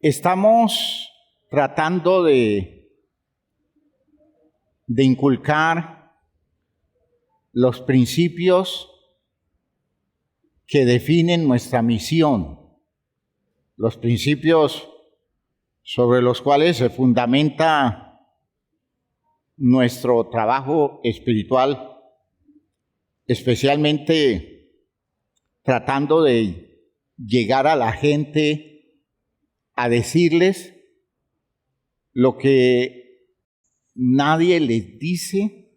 Estamos tratando de inculcar los principios que definen nuestra misión, los principios sobre los cuales se fundamenta nuestro trabajo espiritual, especialmente tratando de llegar a la gente a decirles lo que nadie les dice,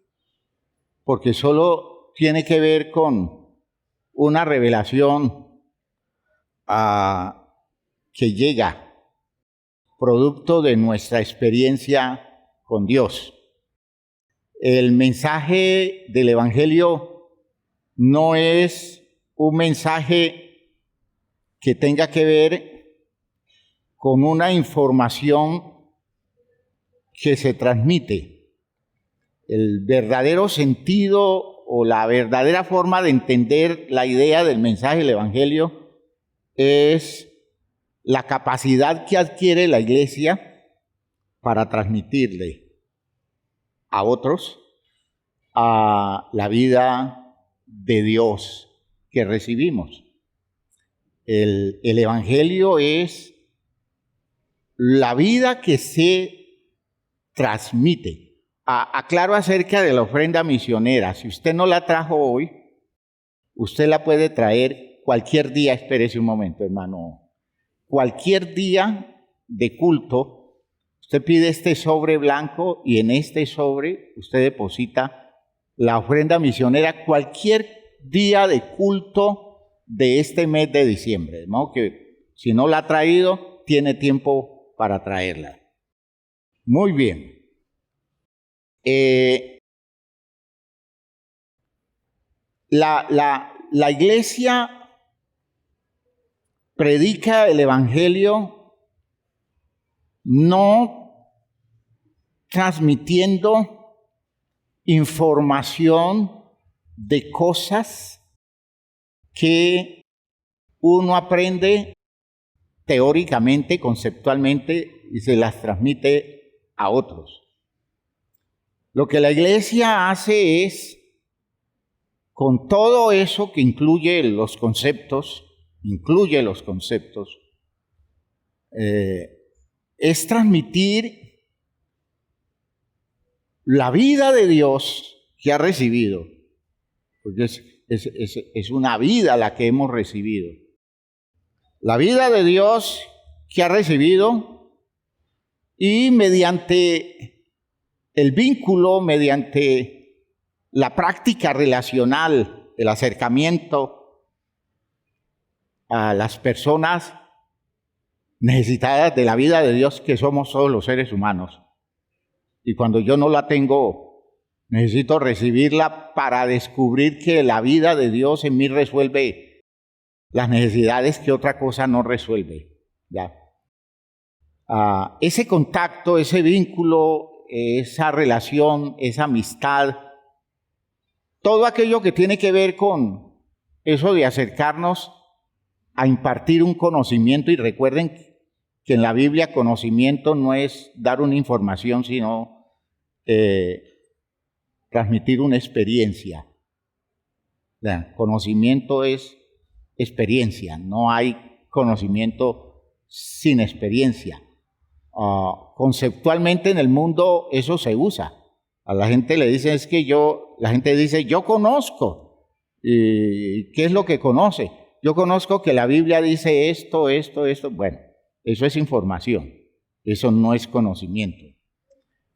porque solo tiene que ver con una revelación que llega, producto de nuestra experiencia con Dios. El mensaje del Evangelio no es un mensaje que tenga que ver con una información que se transmite. El verdadero sentido o la verdadera forma de entender la idea del mensaje del Evangelio es la capacidad que adquiere la Iglesia para transmitirle a otros a la vida de Dios que recibimos. El Evangelio es la vida que se transmite. Aclaro acerca de la ofrenda misionera. Si usted no la trajo hoy, usted la puede traer cualquier día. Espérese un momento, hermano. Cualquier día de culto, usted pide este sobre blanco y en este sobre usted deposita la ofrenda misionera cualquier día de culto de este mes de diciembre. De modo que si no la ha traído, tiene tiempo para traerla. Muy bien. La Iglesia predica el Evangelio no transmitiendo información de cosas que uno aprende teóricamente, conceptualmente, y se las transmite a otros. Lo que la Iglesia hace es, con todo eso que incluye los conceptos, es transmitir la vida de Dios que ha recibido, porque es una vida la que hemos recibido. La vida de Dios que ha recibido y mediante el vínculo, mediante la práctica relacional, el acercamiento a las personas necesitadas de la vida de Dios que somos todos los seres humanos. Y cuando yo no la tengo, necesito recibirla para descubrir que la vida de Dios en mí resuelve las necesidades que otra cosa no resuelve. ¿Ya? Ese contacto, ese vínculo, esa relación, esa amistad, todo aquello que tiene que ver con eso de acercarnos a impartir un conocimiento, y recuerden que en la Biblia conocimiento no es dar una información, sino transmitir una experiencia. ¿Ya? Conocimiento es experiencia, no hay conocimiento sin experiencia. Conceptualmente en el mundo eso se usa. A la gente le dicen la gente dice, yo conozco. ¿Y qué es lo que conoce? Yo conozco que la Biblia dice esto. Bueno, eso es información, eso no es conocimiento.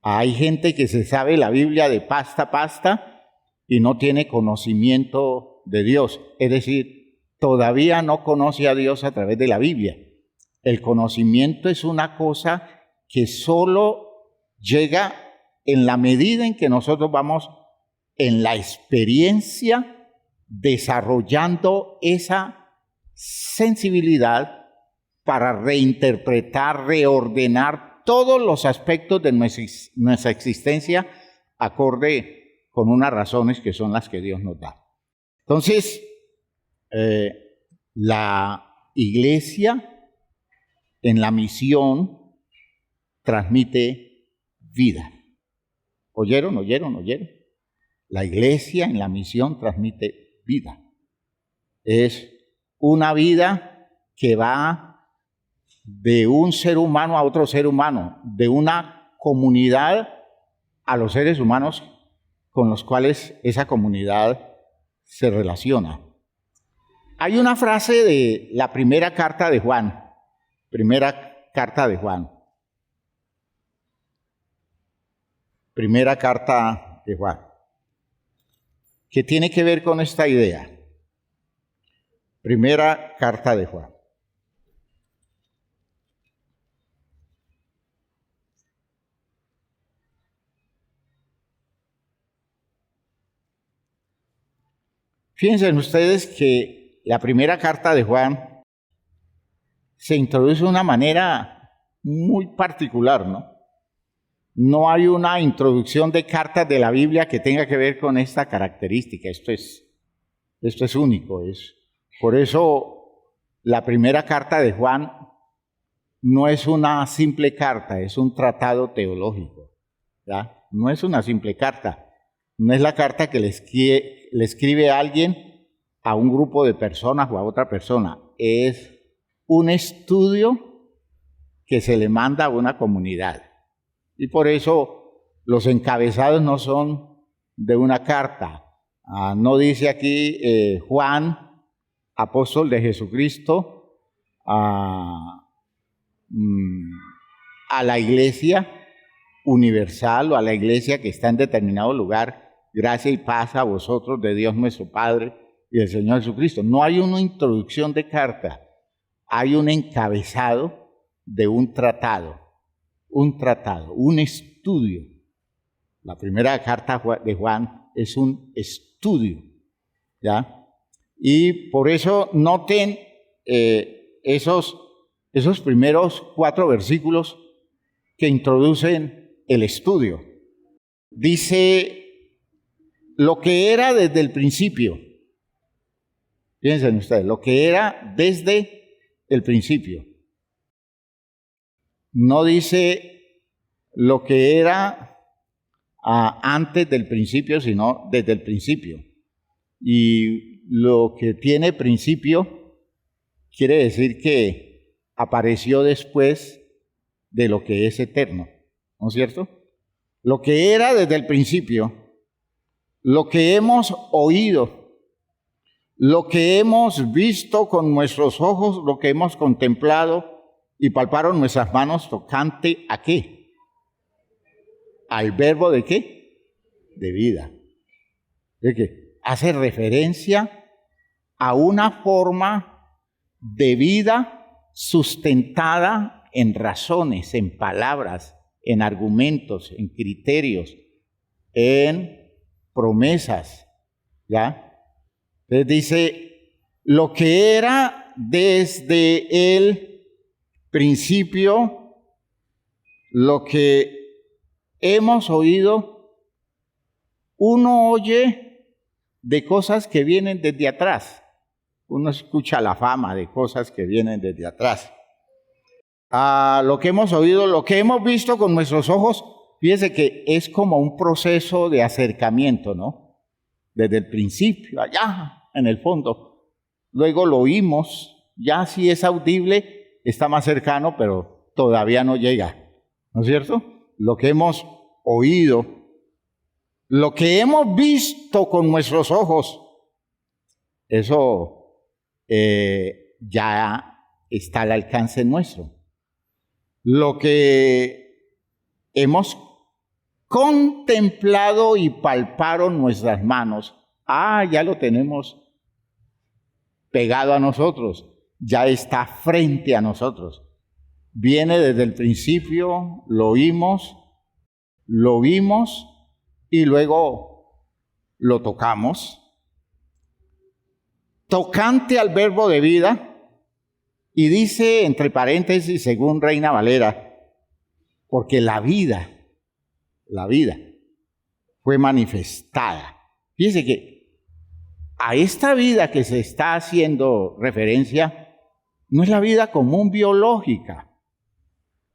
Hay gente que se sabe la Biblia de pasta a pasta y no tiene conocimiento de Dios, es decir, todavía no conoce a Dios a través de la Biblia. El conocimiento es una cosa que solo llega en la medida en que nosotros vamos en la experiencia desarrollando esa sensibilidad para reinterpretar, reordenar todos los aspectos de nuestra existencia acorde con unas razones que son las que Dios nos da. Entonces, la Iglesia en la misión transmite vida. ¿Oyeron? La iglesia en la misión transmite vida. Es una vida que va de un ser humano a otro ser humano, de una comunidad a los seres humanos con los cuales esa comunidad se relaciona. Hay una frase de la primera carta de Juan, primera carta de Juan, que tiene que ver con esta idea. Primera carta de Juan. Fíjense ustedes que la primera carta de Juan se introduce de una manera muy particular, ¿no? No hay una introducción de cartas de la Biblia que tenga que ver con esta característica. Esto es único. Por eso la primera carta de Juan no es una simple carta, es un tratado teológico, ¿ya? No es una simple carta. No es la carta que le escribe alguien a un grupo de personas o a otra persona. Es un estudio que se le manda a una comunidad. Y por eso los encabezados no son de una carta. No dice aquí Juan, apóstol de Jesucristo, a la iglesia universal o a la iglesia que está en determinado lugar. Gracia y paz a vosotros de Dios nuestro Padre y del Señor Jesucristo. No hay una introducción de carta, hay un encabezado de un tratado, un estudio. La primera carta de Juan es un estudio, ¿ya? Y por eso noten esos primeros 4 versículos que introducen el estudio. Dice: lo que era desde el principio. Piensen ustedes, lo que era desde el principio. No dice lo que era antes del principio, sino desde el principio. Y lo que tiene principio quiere decir que apareció después de lo que es eterno, ¿no es cierto? Lo que era desde el principio, lo que hemos oído, lo que hemos visto con nuestros ojos, lo que hemos contemplado y palparon nuestras manos tocante ¿a qué? Al verbo de ¿qué? De vida. ¿De qué? Hace referencia a una forma de vida sustentada en razones, en palabras, en argumentos, en criterios, en promesas, ¿ya? Entonces dice, lo que era desde el principio, lo que hemos oído, uno oye de cosas que vienen desde atrás. Uno escucha la fama de cosas que vienen desde atrás. Lo que hemos oído, lo que hemos visto con nuestros ojos, fíjese que es como un proceso de acercamiento, ¿no? Desde el principio, allá en el fondo. Luego lo oímos, ya si es audible, está más cercano, pero todavía no llega, ¿no es cierto? Lo que hemos oído, lo que hemos visto con nuestros ojos, eso ya está al alcance nuestro. Lo que hemos contemplado y palparon nuestras manos, ya lo tenemos pegado a nosotros, ya está frente a nosotros. Viene desde el principio, lo oímos, lo vimos y luego lo tocamos. Tocante al verbo de vida, y dice entre paréntesis, según Reina Valera, porque la vida fue manifestada. Fíjese que a esta vida que se está haciendo referencia no es la vida común biológica,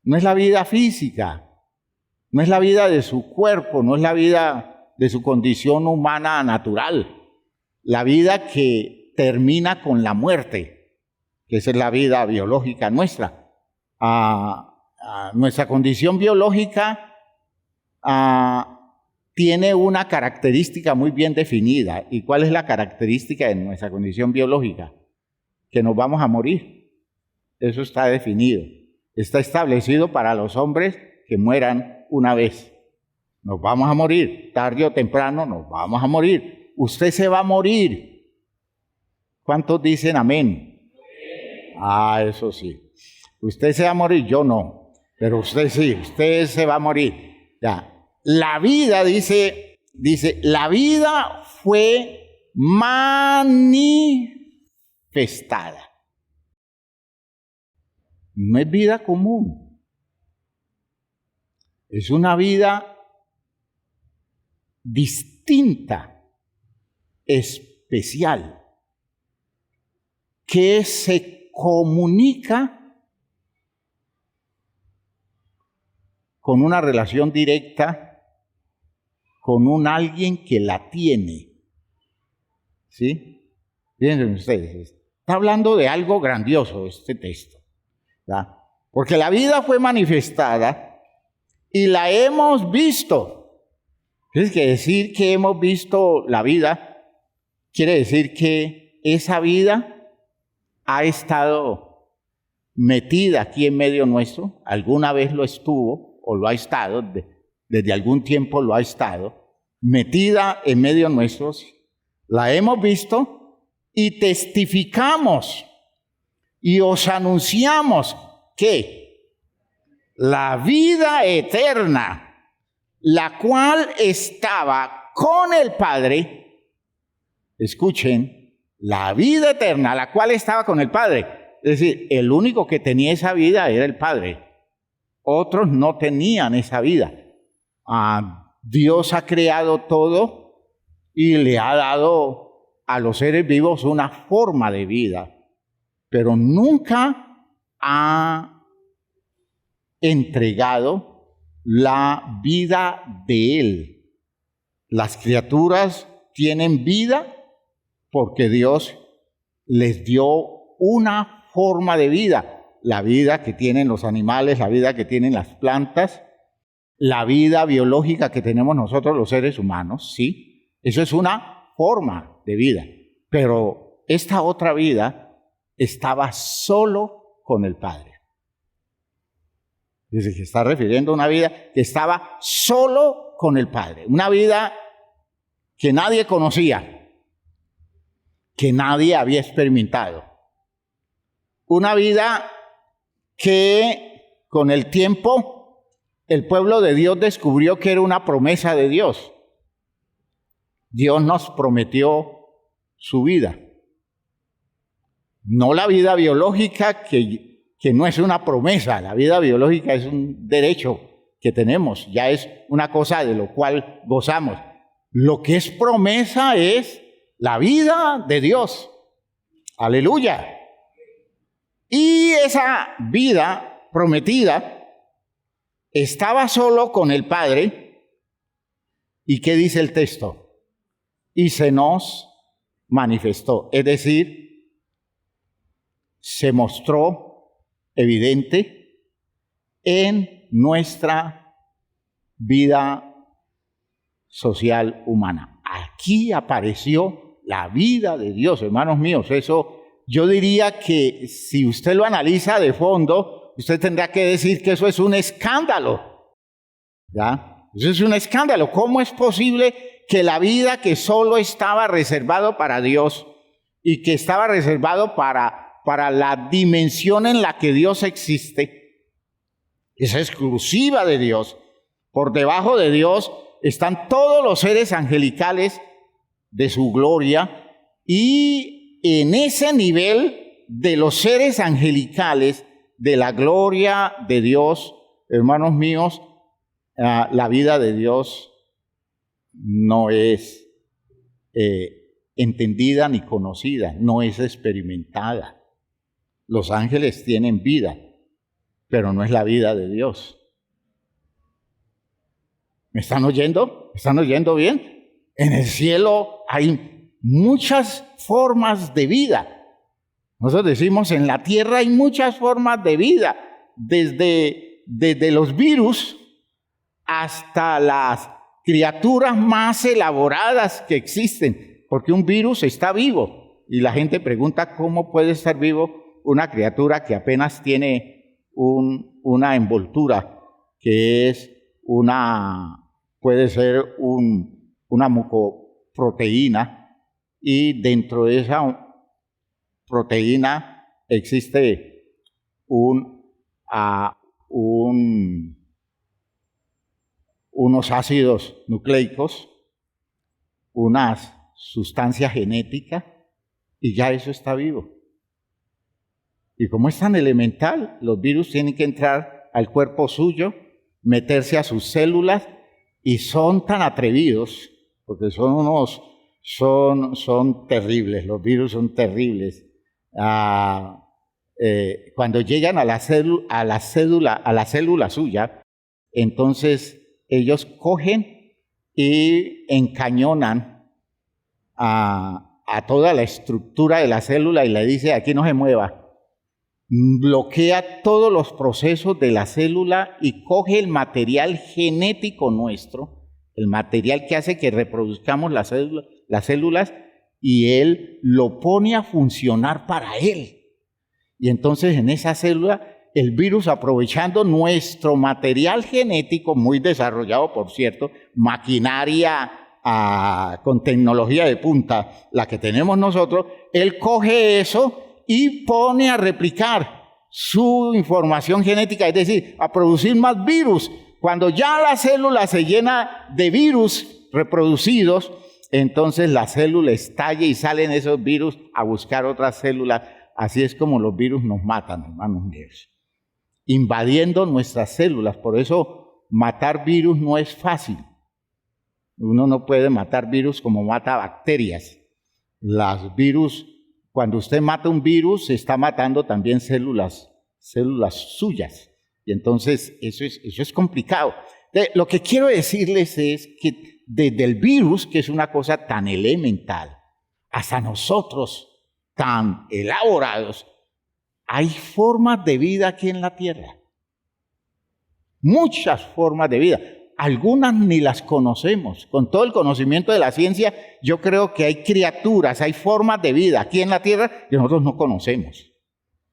no es la vida física, no es la vida de su cuerpo, no es la vida de su condición humana natural, la vida que termina con la muerte, que esa es la vida biológica nuestra. Nuestra condición biológica tiene una característica muy bien definida. ¿Y cuál es la característica de nuestra condición biológica? Que nos vamos a morir. Eso está definido. Está establecido para los hombres que mueran una vez. Nos vamos a morir. Tarde o temprano nos vamos a morir. Usted se va a morir. ¿Cuántos dicen amén? Eso sí. Usted se va a morir, yo no. Pero usted sí, usted se va a morir. Ya. La vida, dice, la vida fue manifestada. No es vida común. Es una vida distinta, especial, que se comunica con una relación directa con un alguien que la tiene. ¿Sí? Fíjense ustedes, está hablando de algo grandioso este texto, ¿verdad? Porque la vida fue manifestada y la hemos visto. Es que decir que hemos visto la vida quiere decir que esa vida ha estado metida aquí en medio nuestro, alguna vez lo estuvo o lo ha estado, desde algún tiempo lo ha estado, metida en medio nuestro, la hemos visto y testificamos y os anunciamos que la vida eterna, la cual estaba con el Padre, escuchen, la vida eterna, la cual estaba con el Padre, es decir, el único que tenía esa vida era el Padre. Otros no tenían esa vida. Dios ha creado todo y le ha dado a los seres vivos una forma de vida, pero nunca ha entregado la vida de Él. Las criaturas tienen vida porque Dios les dio una forma de vida. La vida que tienen los animales, la vida que tienen las plantas, la vida biológica que tenemos nosotros los seres humanos, ¿sí? Eso es una forma de vida. Pero esta otra vida estaba solo con el Padre. Dice que está refiriendo a una vida que estaba solo con el Padre. Una vida que nadie conocía, que nadie había experimentado. Una vida que con el tiempo el pueblo de Dios descubrió que era una promesa de Dios. Dios nos prometió su vida. No la vida biológica, que no es una promesa. La vida biológica es un derecho que tenemos, ya es una cosa de lo cual gozamos. Lo que es promesa es la vida de Dios. Aleluya. Y esa vida prometida estaba solo con el Padre. ¿Y qué dice el texto? Y se nos manifestó, es decir, se mostró evidente en nuestra vida social humana. Aquí apareció la vida de Dios, hermanos míos. Eso yo diría que si usted lo analiza de fondo, usted tendrá que decir que eso es un escándalo. ¿Ya? Eso es un escándalo. ¿Cómo es posible que la vida que solo estaba reservado para Dios y que estaba reservado para la dimensión en la que Dios existe, es exclusiva de Dios? Por debajo de Dios están todos los seres angelicales de su gloria, y en ese nivel de los seres angelicales de la gloria de Dios, hermanos míos, la vida de Dios no es entendida ni conocida, no es experimentada. Los ángeles tienen vida, pero no es la vida de Dios. ¿Me están oyendo? ¿Me están oyendo bien? En el cielo hay muchas formas de vida. Nosotros decimos, en la tierra hay muchas formas de vida, desde los virus hasta las criaturas más elaboradas que existen, porque un virus está vivo y la gente pregunta cómo puede estar vivo una criatura que apenas tiene una envoltura, que es puede ser una mucoproteína, y dentro de esa proteína existe unos ácidos nucleicos, unas sustancias genéticas, y ya eso está vivo. Y como es tan elemental, los virus tienen que entrar al cuerpo suyo, meterse a sus células, y son tan atrevidos, porque son terribles, los virus son terribles. Cuando llegan a la célula suya, entonces ellos cogen y encañonan a toda la estructura de la célula y le dice, aquí no se mueva. Bloquea todos los procesos de la célula y coge el material genético nuestro, el material que hace que reproduzcamos las células, y él lo pone a funcionar para él. Y entonces en esa célula, el virus, aprovechando nuestro material genético, muy desarrollado, por cierto, maquinaria con tecnología de punta, la que tenemos nosotros, él coge eso y pone a replicar su información genética, es decir, a producir más virus. Cuando ya la célula se llena de virus reproducidos, entonces la célula estalla y salen esos virus a buscar otras células. Así es como los virus nos matan, hermanos míos, invadiendo nuestras células. Por eso matar virus no es fácil. Uno no puede matar virus como mata bacterias. Las virus, cuando usted mata un virus, se está matando también células suyas. Y entonces eso es complicado. Lo que quiero decirles es que desde el virus, que es una cosa tan elemental, hasta nosotros tan elaborados, hay formas de vida aquí en la tierra. Muchas formas de vida. Algunas ni las conocemos. Con todo el conocimiento de la ciencia, yo creo que hay criaturas, hay formas de vida aquí en la tierra que nosotros no conocemos.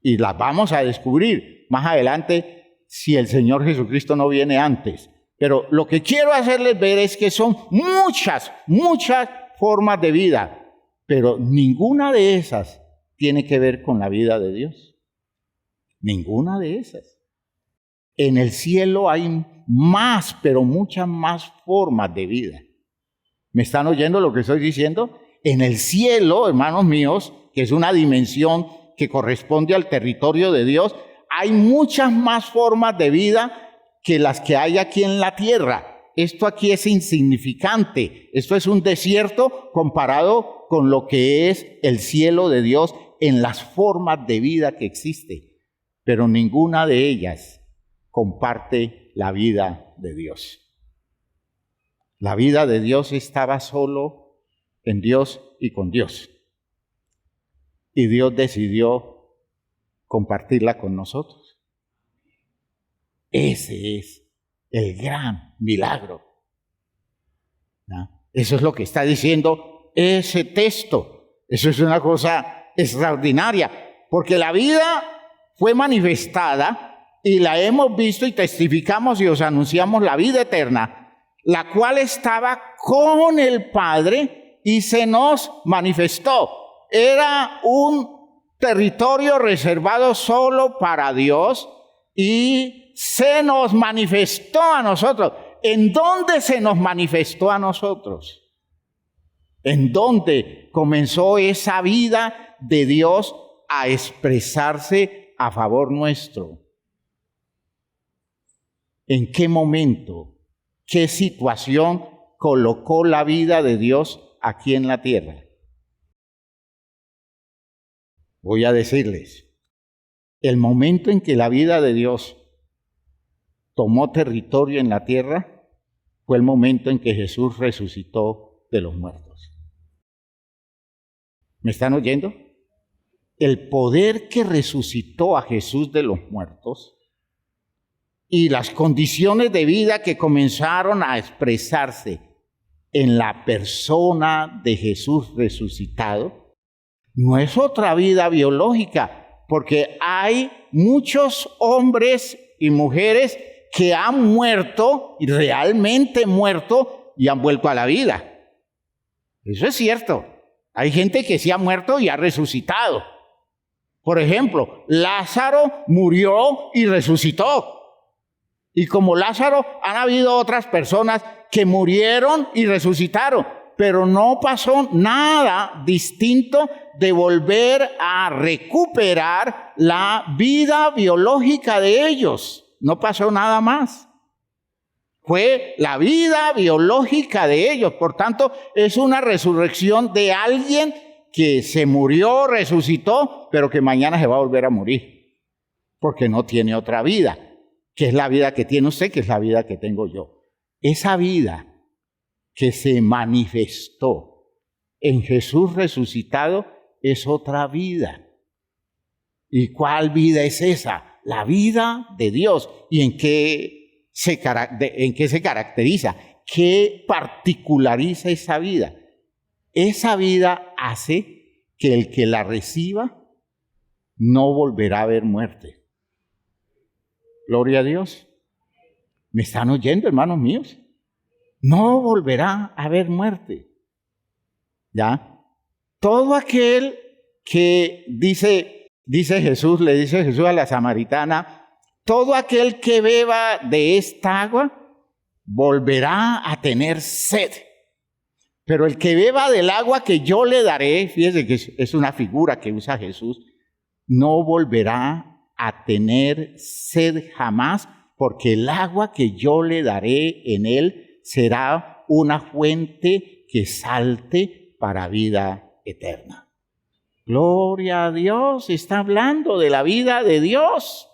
Y las vamos a descubrir más adelante si el Señor Jesucristo no viene antes. Pero lo que quiero hacerles ver es que son muchas formas de vida, pero ninguna de esas tiene que ver con la vida de Dios. Ninguna de esas. En el cielo hay más, pero muchas más formas de vida. ¿Me están oyendo lo que estoy diciendo? En el cielo, hermanos míos, que es una dimensión que corresponde al territorio de Dios, hay muchas más formas de vida que las que hay aquí en la tierra. Esto aquí es insignificante. Esto es un desierto comparado con lo que es el cielo de Dios en las formas de vida que existe. Pero ninguna de ellas comparte la vida de Dios. La vida de Dios estaba solo en Dios y con Dios. Y Dios decidió compartirla con nosotros. Ese es el gran milagro. ¿No? Eso es lo que está diciendo ese texto. Eso es una cosa extraordinaria, porque la vida fue manifestada y la hemos visto y testificamos y os anunciamos la vida eterna, la cual estaba con el Padre y se nos manifestó. Era un territorio reservado solo para Dios y se nos manifestó a nosotros. ¿En dónde se nos manifestó a nosotros? ¿En dónde comenzó esa vida de Dios a expresarse a favor nuestro? ¿En qué momento, qué situación colocó la vida de Dios aquí en la tierra? Voy a decirles, el momento en que la vida de Dios tomó territorio en la tierra, fue el momento en que Jesús resucitó de los muertos. ¿Me están oyendo? El poder que resucitó a Jesús de los muertos y las condiciones de vida que comenzaron a expresarse en la persona de Jesús resucitado, no es otra vida biológica, porque hay muchos hombres y mujeres que han muerto, y realmente muerto, y han vuelto a la vida. Eso es cierto. Hay gente que sí ha muerto y ha resucitado. Por ejemplo, Lázaro murió y resucitó. Y como Lázaro, han habido otras personas que murieron y resucitaron, pero no pasó nada distinto de volver a recuperar la vida biológica de ellos. No pasó nada más. Fue la vida biológica de ellos. Por tanto, es una resurrección de alguien que se murió, resucitó, pero que mañana se va a volver a morir, porque no tiene otra vida, que es la vida que tiene usted, que es la vida que tengo yo. Esa vida que se manifestó en Jesús resucitado es otra vida. ¿Y cuál vida es esa? La vida de Dios. ¿Y en qué se caracteriza? ¿Qué particulariza esa vida? Esa vida hace que el que la reciba no volverá a ver muerte. Gloria a Dios. ¿Me están oyendo, hermanos míos? No volverá a haber muerte. ¿Ya? Todo aquel que dice Jesús, le dice Jesús a la samaritana, todo aquel que beba de esta agua volverá a tener sed. Pero el que beba del agua que yo le daré, fíjese que es una figura que usa Jesús, no volverá a tener sed jamás, porque el agua que yo le daré en él será una fuente que salte para vida eterna. Gloria a Dios, está hablando de la vida de Dios.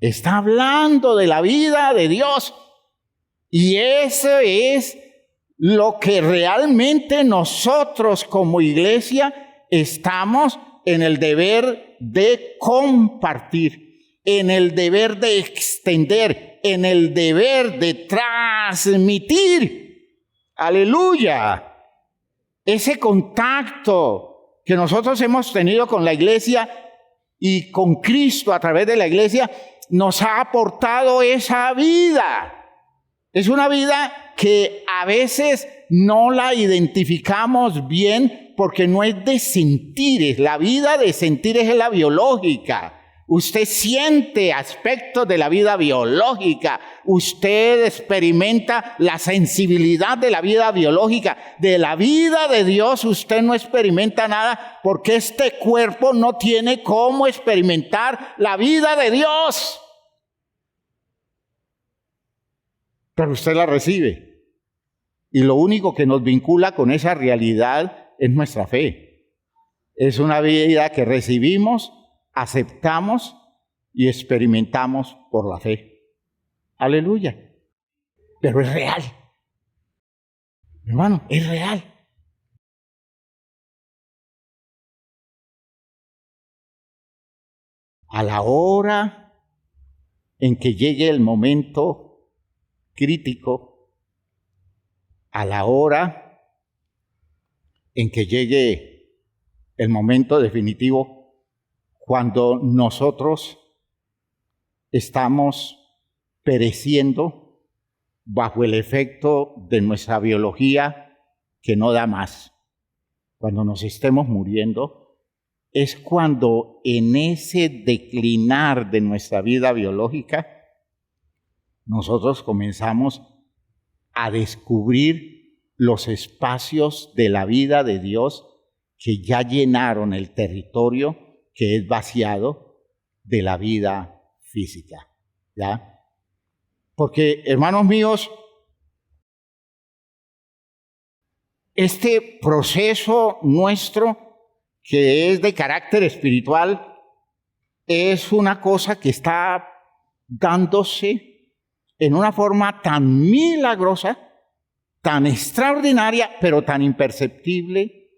Está hablando de la vida de Dios. Y eso es lo que realmente nosotros como iglesia estamos en el deber de compartir, en el deber de extender, en el deber de transmitir. Aleluya. Ese contacto que nosotros hemos tenido con la iglesia y con Cristo a través de la iglesia nos ha aportado esa vida. Es una vida que a veces no la identificamos bien porque no es de sentires. La vida de sentires es la biológica. Usted siente aspectos de la vida biológica. Usted experimenta la sensibilidad de la vida biológica. De la vida de Dios usted no experimenta nada porque este cuerpo no tiene cómo experimentar la vida de Dios. Pero usted la recibe. Y lo único que nos vincula con esa realidad es nuestra fe. Es una vida que recibimos, aceptamos y experimentamos por la fe. Aleluya. Pero es real. Hermano, es real. A la hora en que llegue el momento crítico, a la hora en que llegue el momento definitivo, cuando nosotros estamos pereciendo bajo el efecto de nuestra biología que no da más, cuando nos estemos muriendo, es cuando en ese declinar de nuestra vida biológica, nosotros comenzamos a descubrir los espacios de la vida de Dios que ya llenaron el territorio que es vaciado de la vida física, ¿ya? Porque, hermanos míos, este proceso nuestro, que es de carácter espiritual, es una cosa que está dándose en una forma tan milagrosa, tan extraordinaria, pero tan imperceptible,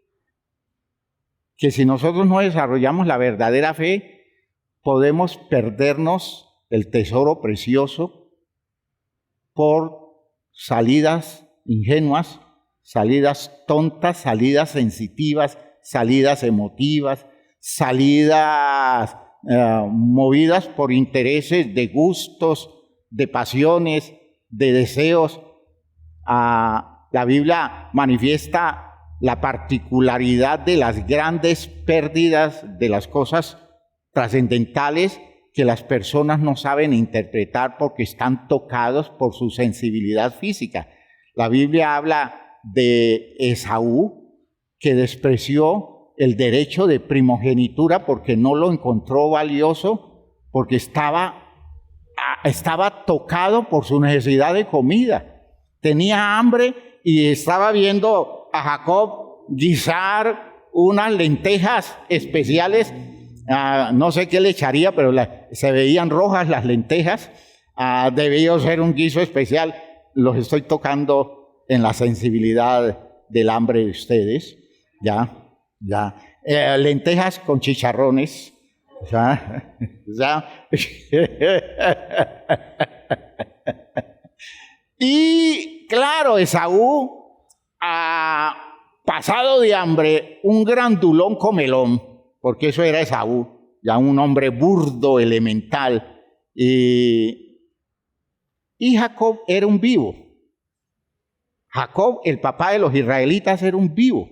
que si nosotros no desarrollamos la verdadera fe, podemos perdernos el tesoro precioso por salidas ingenuas, salidas tontas, salidas sensitivas, salidas emotivas, salidas movidas por intereses de gustos, de pasiones, de deseos. La Biblia manifiesta la particularidad de las grandes pérdidas de las cosas trascendentales que las personas no saben interpretar porque están tocados por su sensibilidad física. La Biblia habla de Esaú, que despreció el derecho de primogenitura porque no lo encontró valioso, porque estaba tocado por su necesidad de comida. Tenía hambre y estaba viendo a Jacob guisar unas lentejas especiales. No sé qué le echaría, pero se veían rojas las lentejas. Debió ser un guiso especial. Los estoy tocando en la sensibilidad del hambre de ustedes. Lentejas con chicharrones. Y claro, Esaú, pasado de hambre, un grandulón comelón, porque eso era Esaú, ya un hombre burdo, elemental, y Jacob era un vivo. Jacob, el papá de los israelitas, era un vivo,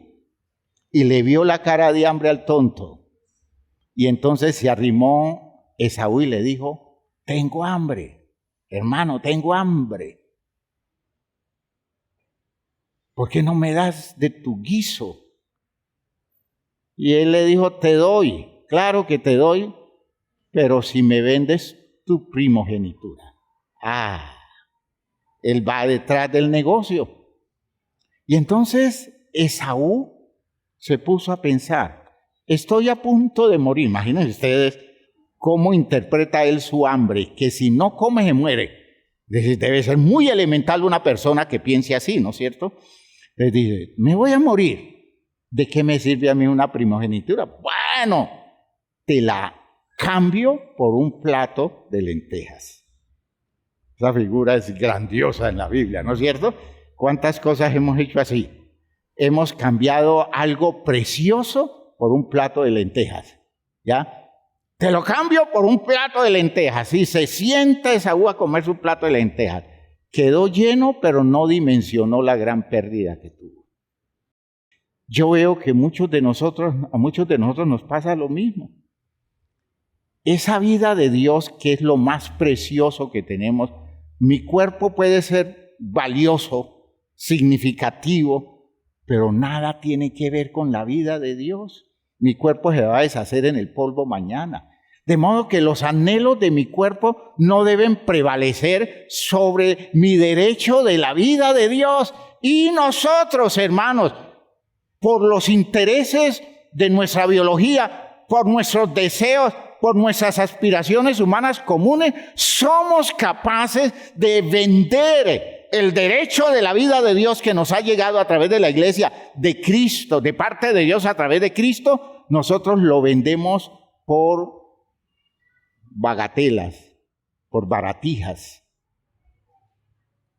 y le vio la cara de hambre al tonto, y entonces se arrimó Esaú y le dijo: tengo hambre, hermano, tengo hambre. ¿Por qué no me das de tu guiso? Y él le dijo: te doy, claro que te doy, pero si me vendes tu primogenitura. Él va detrás del negocio. Y entonces Esaú se puso a pensar: estoy a punto de morir. Imagínense ustedes cómo interpreta él su hambre, que si no come se muere. Debe ser muy elemental una persona que piense así, ¿no es cierto? Le dice: me voy a morir. ¿De qué me sirve a mí una primogenitura? Bueno, te la cambio por un plato de lentejas. Esa figura es grandiosa en la Biblia, ¿no es cierto? ¿Cuántas cosas hemos hecho así? Hemos cambiado algo precioso por un plato de lentejas, ¿ya? Te lo cambio por un plato de lentejas. Y se sienta Esaú a comer su plato de lentejas. Quedó lleno, pero no dimensionó la gran pérdida que tuvo. Yo veo que a muchos de nosotros nos pasa lo mismo. Esa vida de Dios, que es lo más precioso que tenemos, mi cuerpo puede ser valioso, significativo, pero nada tiene que ver con la vida de Dios. Mi cuerpo se va a deshacer en el polvo mañana. De modo que los anhelos de mi cuerpo no deben prevalecer sobre mi derecho de la vida de Dios. Y nosotros, hermanos, por los intereses de nuestra biología, por nuestros deseos, por nuestras aspiraciones humanas comunes, somos capaces de vender el derecho de la vida de Dios que nos ha llegado a través de la iglesia de Cristo, de parte de Dios a través de Cristo. Nosotros lo vendemos por bagatelas, por baratijas,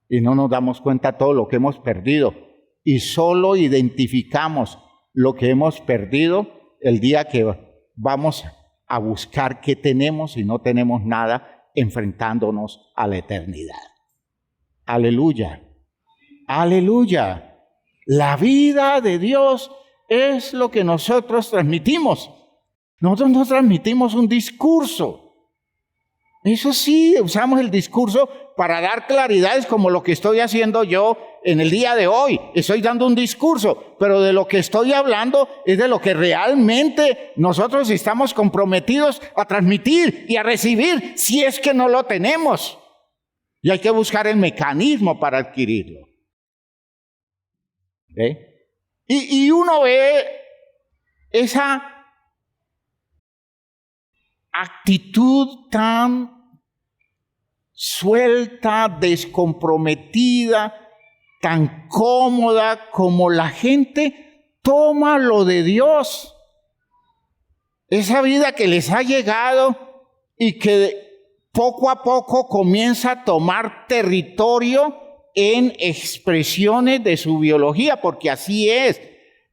y no nos damos cuenta de todo lo que hemos perdido, y solo identificamos lo que hemos perdido el día que vamos a buscar qué tenemos y no tenemos nada, enfrentándonos a la eternidad. Aleluya, aleluya. La vida de Dios es lo que nosotros transmitimos. Nosotros no transmitimos un discurso. Eso sí, usamos el discurso para dar claridades como lo que estoy haciendo yo en el día de hoy. Estoy dando un discurso, pero de lo que estoy hablando es de lo que realmente nosotros estamos comprometidos a transmitir y a recibir, si es que no lo tenemos. Y hay que buscar el mecanismo para adquirirlo. ¿Okay? Y uno ve esa actitud tan suelta, descomprometida, tan cómoda como la gente toma lo de Dios. Esa vida que les ha llegado y que poco a poco comienza a tomar territorio en expresiones de su biología, porque así es.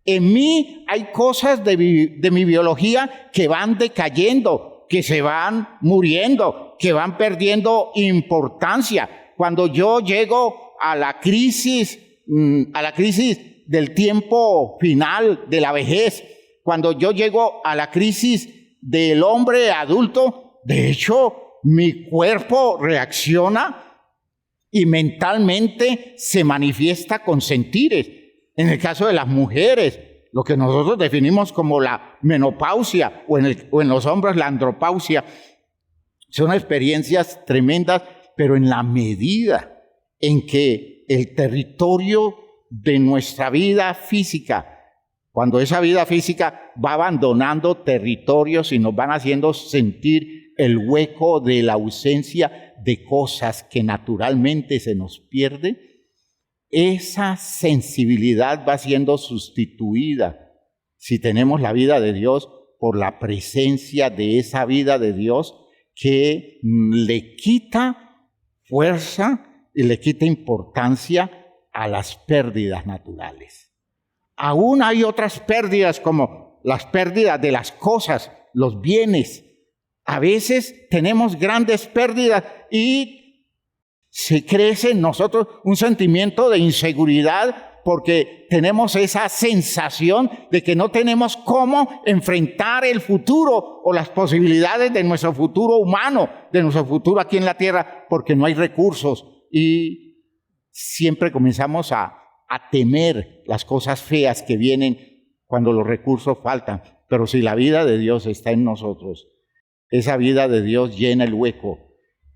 En mí hay cosas de mi biología que van decayendo, que se van muriendo, que van perdiendo importancia. Cuando yo llego a la crisis del tiempo final, de la vejez, cuando yo llego a la crisis del hombre adulto, de hecho, mi cuerpo reacciona y mentalmente se manifiesta con sentires. En el caso de las mujeres, lo que nosotros definimos como la menopausia o en los hombres la andropausia, son experiencias tremendas, pero en la medida en que el territorio de nuestra vida física, cuando esa vida física va abandonando territorios y nos van haciendo sentir el hueco de la ausencia de cosas que naturalmente se nos pierde, esa sensibilidad va siendo sustituida, si tenemos la vida de Dios, por la presencia de esa vida de Dios que le quita fuerza y le quita importancia a las pérdidas naturales. Aún hay otras pérdidas, como las pérdidas de las cosas, los bienes. A veces tenemos grandes pérdidas y se crece en nosotros un sentimiento de inseguridad porque tenemos esa sensación de que no tenemos cómo enfrentar el futuro o las posibilidades de nuestro futuro humano, de nuestro futuro aquí en la tierra, porque no hay recursos y siempre comenzamos a temer las cosas feas que vienen cuando los recursos faltan. Pero si la vida de Dios está en nosotros, esa vida de Dios llena el hueco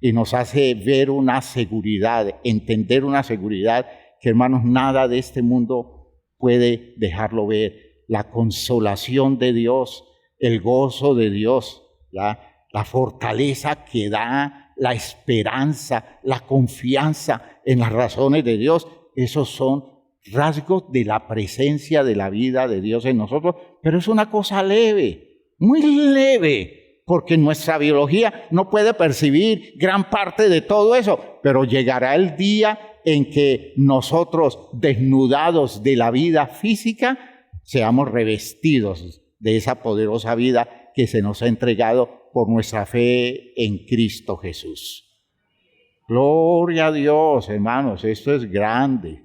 y nos hace ver una seguridad, entender una seguridad que, hermanos, nada de este mundo puede dejarlo ver. La consolación de Dios, el gozo de Dios, la fortaleza que da, la esperanza, la confianza en las razones de Dios, esos son rasgos de la presencia de la vida de Dios en nosotros, pero es una cosa leve, muy leve, porque nuestra biología no puede percibir gran parte de todo eso, pero llegará el día en que nosotros, desnudados de la vida física, seamos revestidos de esa poderosa vida que se nos ha entregado por nuestra fe en Cristo Jesús. Gloria a Dios, hermanos, esto es grande.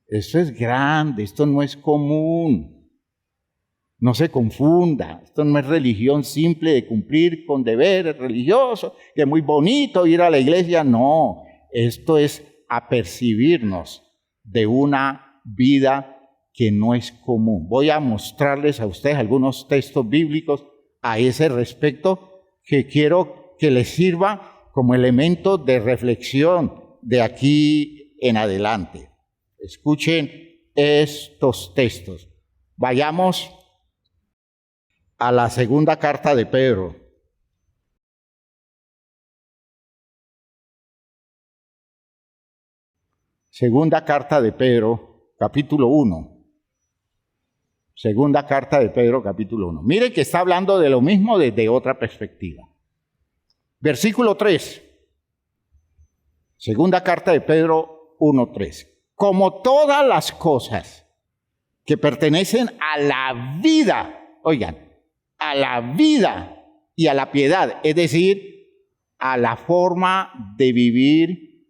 Esto es grande, esto no es común. No se confunda, esto no es religión simple de cumplir con deberes religiosos, que es muy bonito ir a la iglesia. No, esto es apercibirnos de una vida que no es común. Voy a mostrarles a ustedes algunos textos bíblicos a ese respecto que quiero que les sirva como elemento de reflexión de aquí en adelante. Escuchen estos textos. Vayamos a la segunda carta de Pedro. Segunda carta de Pedro, capítulo 1. Segunda carta de Pedro, capítulo 1. Mire que está hablando de lo mismo desde otra perspectiva. Versículo 3. Segunda carta de Pedro 1:3. Como todas las cosas que pertenecen a la vida, oigan, a la vida y a la piedad, es decir, a la forma de vivir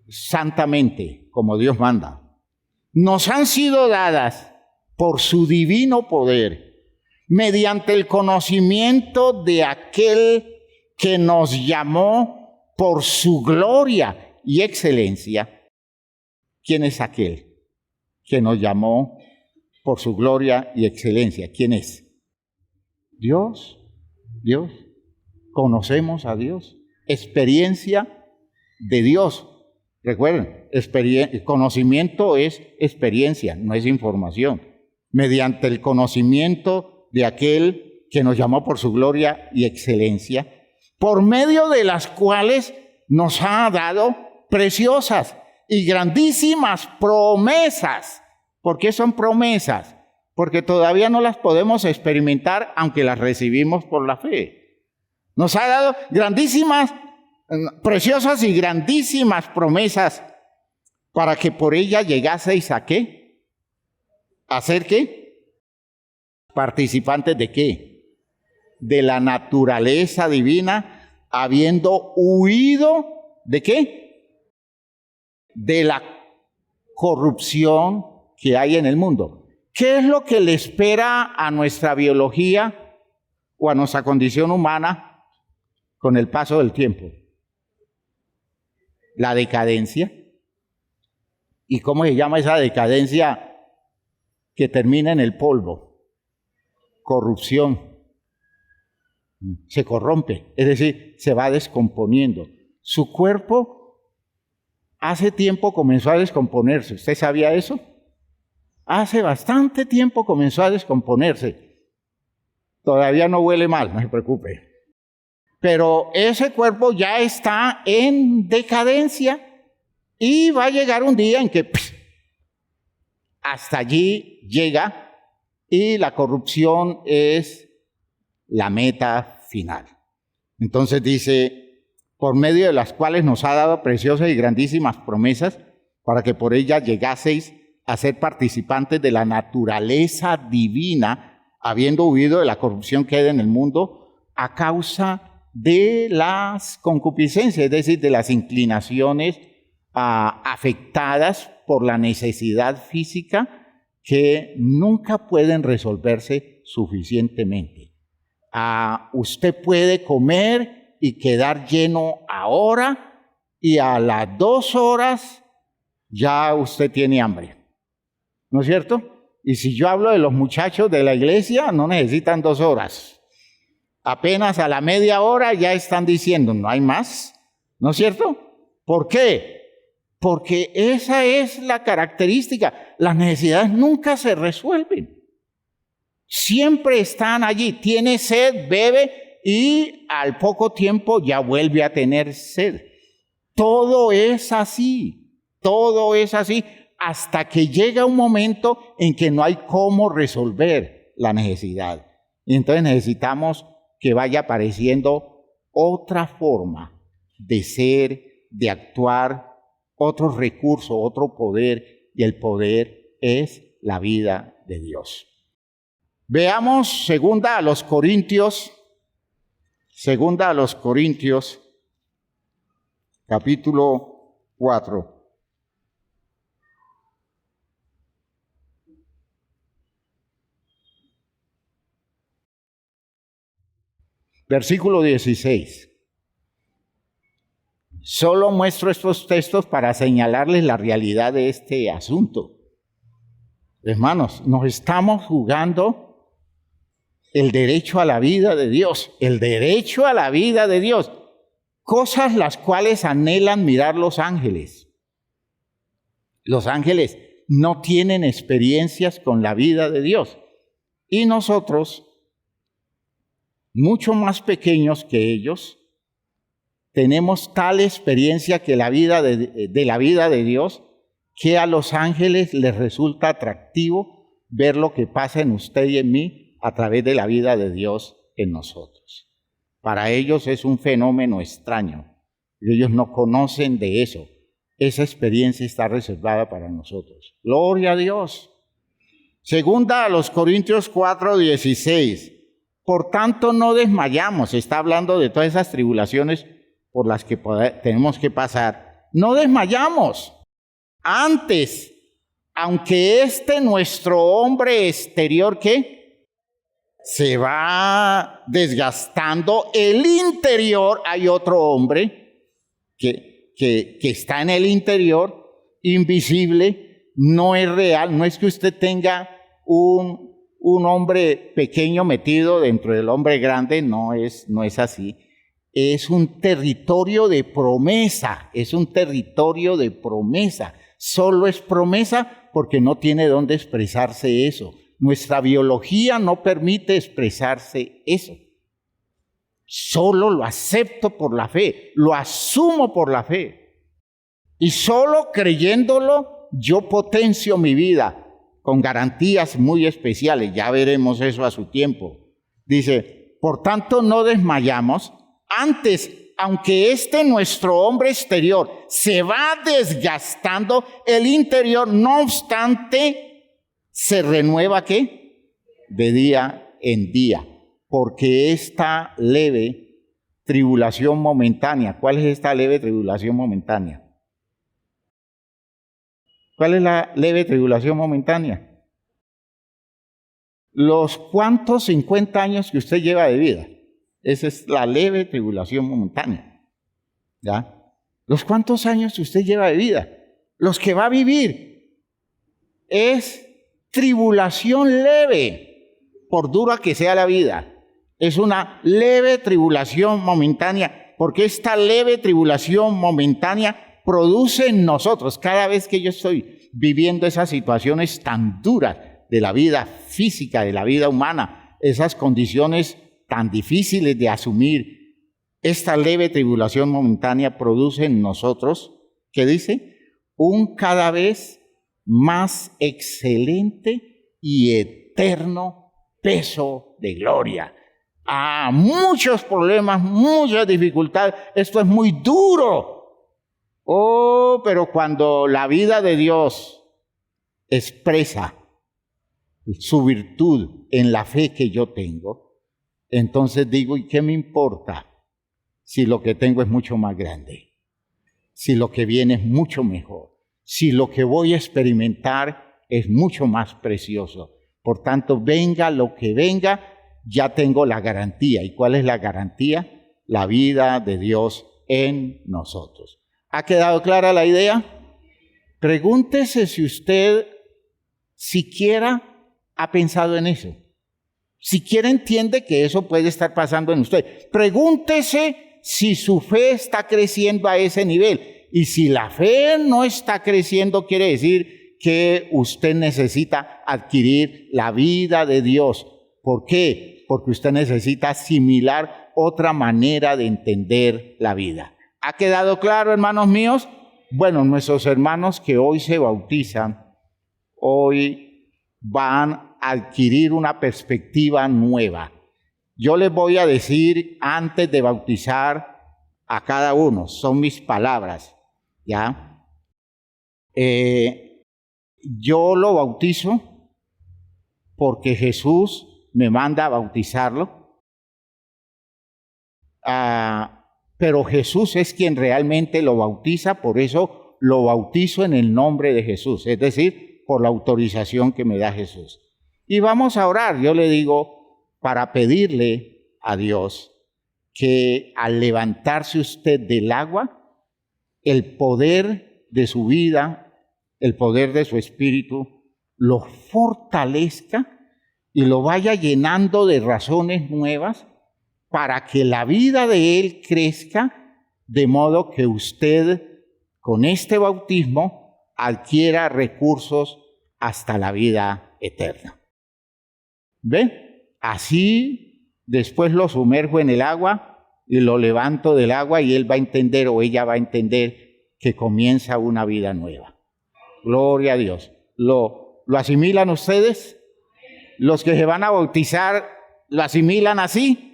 santamente, como Dios manda, nos han sido dadas por su divino poder, mediante el conocimiento de aquel que nos llamó por su gloria y excelencia. ¿Quién es aquel que nos llamó por su gloria y excelencia? ¿Quién es? Dios. Dios. Conocemos a Dios. Experiencia de Dios. Recuerden, conocimiento es experiencia, no es información. Mediante el conocimiento de aquel que nos llamó por su gloria y excelencia, por medio de las cuales nos ha dado preciosas y grandísimas promesas. ¿Por qué son promesas? Porque todavía no las podemos experimentar, aunque las recibimos por la fe. Nos ha dado grandísimas, preciosas y grandísimas promesas para que por ellas llegaseis ¿a qué? ¿A ser qué? ¿Participantes de qué? De la naturaleza divina, habiendo huido ¿de qué? De la corrupción que hay en el mundo. ¿Qué es lo que le espera a nuestra biología o a nuestra condición humana con el paso del tiempo? La decadencia. ¿Y cómo se llama esa decadencia que termina en el polvo? Corrupción. Se corrompe, es decir, se va descomponiendo. Su cuerpo hace tiempo comenzó a descomponerse. ¿Usted sabía eso? Hace bastante tiempo comenzó a descomponerse. Todavía no huele mal, no se preocupe. Pero ese cuerpo ya está en decadencia y va a llegar un día en que hasta allí llega y la corrupción es la meta final. Entonces dice, por medio de las cuales nos ha dado preciosas y grandísimas promesas para que por ellas llegaseis a ser participantes de la naturaleza divina, habiendo huido de la corrupción que hay en el mundo a causa de las concupiscencias, es decir, de las inclinaciones afectadas por la necesidad física que nunca pueden resolverse suficientemente. Usted puede comer y quedar lleno ahora y a las 2 horas ya usted tiene hambre. ¿No es cierto? Y si yo hablo de los muchachos de la iglesia, no necesitan 2 horas. Apenas a la media hora ya están diciendo, no hay más. ¿No es cierto? ¿Por qué? Porque esa es la característica. Las necesidades nunca se resuelven. Siempre están allí. Tiene sed, bebe y al poco tiempo ya vuelve a tener sed. Todo es así. Todo es así. Hasta que llega un momento en que no hay cómo resolver la necesidad. Y entonces necesitamos que vaya apareciendo otra forma de ser, de actuar, otro recurso, otro poder, y el poder es la vida de Dios. Veamos segunda a los Corintios, capítulo 4. Versículo 16. Solo muestro estos textos para señalarles la realidad de este asunto. Hermanos, nos estamos jugando el derecho a la vida de Dios, el derecho a la vida de Dios, cosas las cuales anhelan mirar los ángeles. Los ángeles no tienen experiencias con la vida de Dios y nosotros, mucho más pequeños que ellos, tenemos tal experiencia que la vida de la vida de Dios, que a los ángeles les resulta atractivo ver lo que pasa en usted y en mí a través de la vida de Dios en nosotros. Para ellos es un fenómeno extraño. Ellos no conocen de eso. Esa experiencia está reservada para nosotros. Gloria a Dios. Segunda a los Corintios 4:16. Por tanto, no desmayamos. Está hablando de todas esas tribulaciones por las que tenemos que pasar. No desmayamos. Antes, aunque nuestro hombre exterior, ¿qué? Se va desgastando, el interior, hay otro hombre que está en el interior, invisible, no es real, no es que usted tenga un hombre pequeño metido dentro del hombre grande, no es así. Es un territorio de promesa, Solo es promesa porque no tiene dónde expresarse eso. Nuestra biología no permite expresarse eso. Solo lo acepto por la fe, lo asumo por la fe. Y solo creyéndolo, yo potencio mi vida con garantías muy especiales. Ya veremos eso a su tiempo. Dice, por tanto no desmayamos. Antes, aunque nuestro hombre exterior se va desgastando, el interior, no obstante, se renueva, ¿qué? De día en día. Porque esta leve tribulación momentánea, ¿cuál es esta leve tribulación momentánea? ¿Cuál es la leve tribulación momentánea? Los cuantos 50 años que usted lleva de vida. Esa es la leve tribulación momentánea. ¿Ya? Los cuantos años que usted lleva de vida. Los que va a vivir. Es tribulación leve, por dura que sea la vida. Es una leve tribulación momentánea, porque esta leve tribulación momentánea produce en nosotros, cada vez que yo estoy viviendo esas situaciones tan duras de la vida física, de la vida humana, esas condiciones tan difíciles de asumir, esta leve tribulación momentánea produce en nosotros, ¿qué dice? Un cada vez más excelente y eterno peso de gloria. Muchos problemas, muchas dificultades, esto es muy duro. Pero cuando la vida de Dios expresa su virtud en la fe que yo tengo, entonces digo, ¿y qué me importa si lo que tengo es mucho más grande? Si lo que viene es mucho mejor, si lo que voy a experimentar es mucho más precioso. Por tanto, venga lo que venga, ya tengo la garantía. ¿Y cuál es la garantía? La vida de Dios en nosotros. ¿Ha quedado clara la idea? Pregúntese si usted siquiera ha pensado en eso. Siquiera entiende que eso puede estar pasando en usted. Pregúntese si su fe está creciendo a ese nivel. Y si la fe no está creciendo, quiere decir que usted necesita adquirir la vida de Dios. ¿Por qué? Porque usted necesita asimilar otra manera de entender la vida. ¿Ha quedado claro, hermanos míos? Bueno, nuestros hermanos que hoy se bautizan, hoy van a adquirir una perspectiva nueva. Yo les voy a decir antes de bautizar a cada uno, son mis palabras, ¿ya? Yo lo bautizo porque Jesús me manda a bautizarlo. Pero Jesús es quien realmente lo bautiza, por eso lo bautizo en el nombre de Jesús, es decir, por la autorización que me da Jesús. Y vamos a orar, yo le digo, para pedirle a Dios que al levantarse usted del agua, el poder de su vida, el poder de su espíritu, lo fortalezca y lo vaya llenando de razones nuevas, para que la vida de él crezca, de modo que usted con este bautismo adquiera recursos hasta la vida eterna. ¿Ve? Así después lo sumerjo en el agua y lo levanto del agua y él va a entender o ella va a entender que comienza una vida nueva. Gloria a Dios. ¿Lo asimilan ustedes? ¿Los que se van a bautizar lo asimilan así?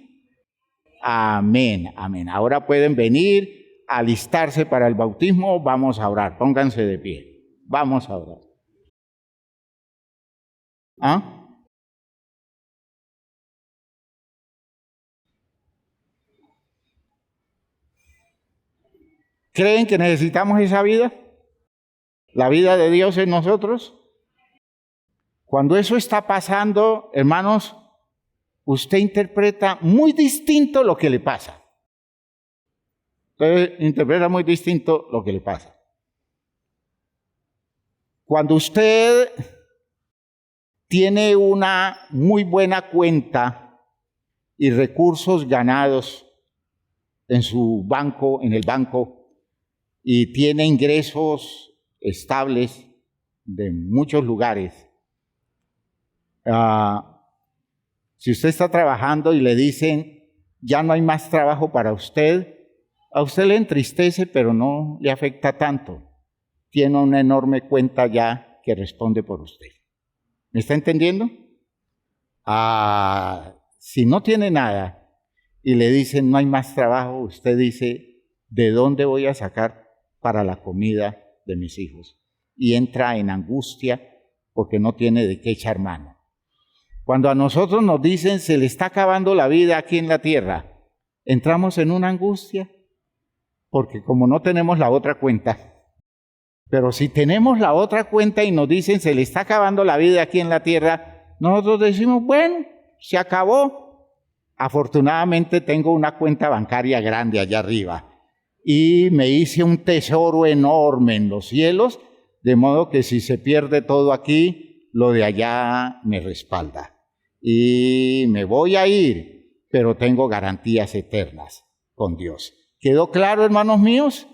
Amén, amén. Ahora pueden venir a alistarse para el bautismo. Vamos a orar. Pónganse de pie. Vamos a orar. ¿Creen que necesitamos esa vida? ¿La vida de Dios en nosotros? Cuando eso está pasando, hermanos, usted interpreta muy distinto lo que le pasa. Usted interpreta muy distinto lo que le pasa. Cuando usted tiene una muy buena cuenta y recursos ganados en su banco, en el banco, y tiene ingresos estables de muchos lugares, si usted está trabajando y le dicen, ya no hay más trabajo para usted. A usted le entristece, pero no le afecta tanto. Tiene una enorme cuenta ya que responde por usted. ¿Me está entendiendo? Si no tiene nada y le dicen no hay más trabajo, usted dice, ¿de dónde voy a sacar para la comida de mis hijos? Y entra en angustia porque no tiene de qué echar mano. Cuando a nosotros nos dicen se le está acabando la vida aquí en la tierra, entramos en una angustia porque como no tenemos la otra cuenta. Pero si tenemos la otra cuenta y nos dicen se le está acabando la vida aquí en la tierra, nosotros decimos, bueno, se acabó. Afortunadamente tengo una cuenta bancaria grande allá arriba y me hice un tesoro enorme en los cielos, de modo que si se pierde todo aquí, lo de allá me respalda. Y me voy a ir, pero tengo garantías eternas con Dios. ¿Quedó claro, hermanos míos?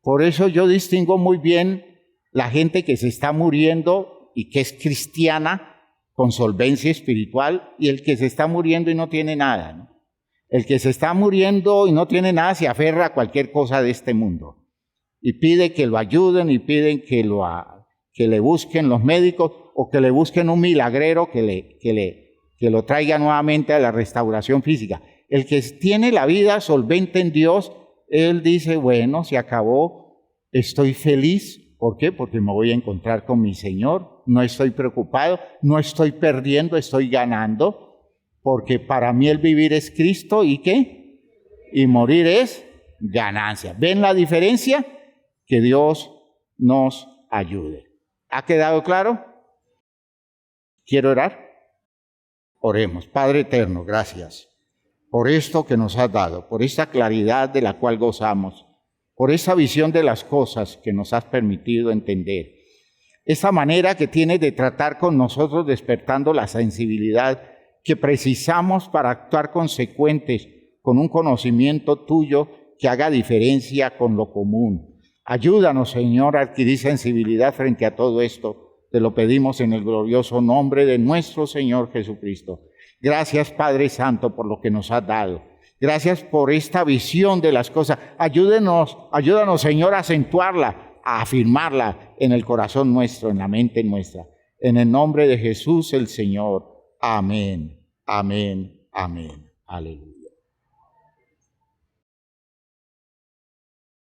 Por eso yo distingo muy bien la gente que se está muriendo y que es cristiana con solvencia espiritual y el que se está muriendo y no tiene nada, ¿no? El que se está muriendo y no tiene nada se aferra a cualquier cosa de este mundo y pide que lo ayuden y piden que le busquen los médicos o que le busquen un milagrero que lo traiga nuevamente a la restauración física. El que tiene la vida solvente en Dios, él dice, bueno, se acabó, estoy feliz. ¿Por qué? Porque me voy a encontrar con mi Señor, no estoy preocupado, no estoy perdiendo, estoy ganando, porque para mí el vivir es Cristo y ¿qué? Y morir es ganancia. ¿Ven la diferencia? Que Dios nos ayude. ¿Ha quedado claro? ¿Quiero orar? Oremos. Padre eterno, gracias por esto que nos has dado, por esta claridad de la cual gozamos, por esa visión de las cosas que nos has permitido entender, esa manera que tienes de tratar con nosotros despertando la sensibilidad que precisamos para actuar consecuentes con un conocimiento tuyo que haga diferencia con lo común. Ayúdanos, Señor, a adquirir sensibilidad frente a todo esto. Te lo pedimos en el glorioso nombre de nuestro Señor Jesucristo. Gracias, Padre Santo, por lo que nos has dado. Gracias por esta visión de las cosas. Ayúdanos, Señor, a acentuarla, a afirmarla en el corazón nuestro, en la mente nuestra. En el nombre de Jesús el Señor. Amén, amén, amén. Aleluya.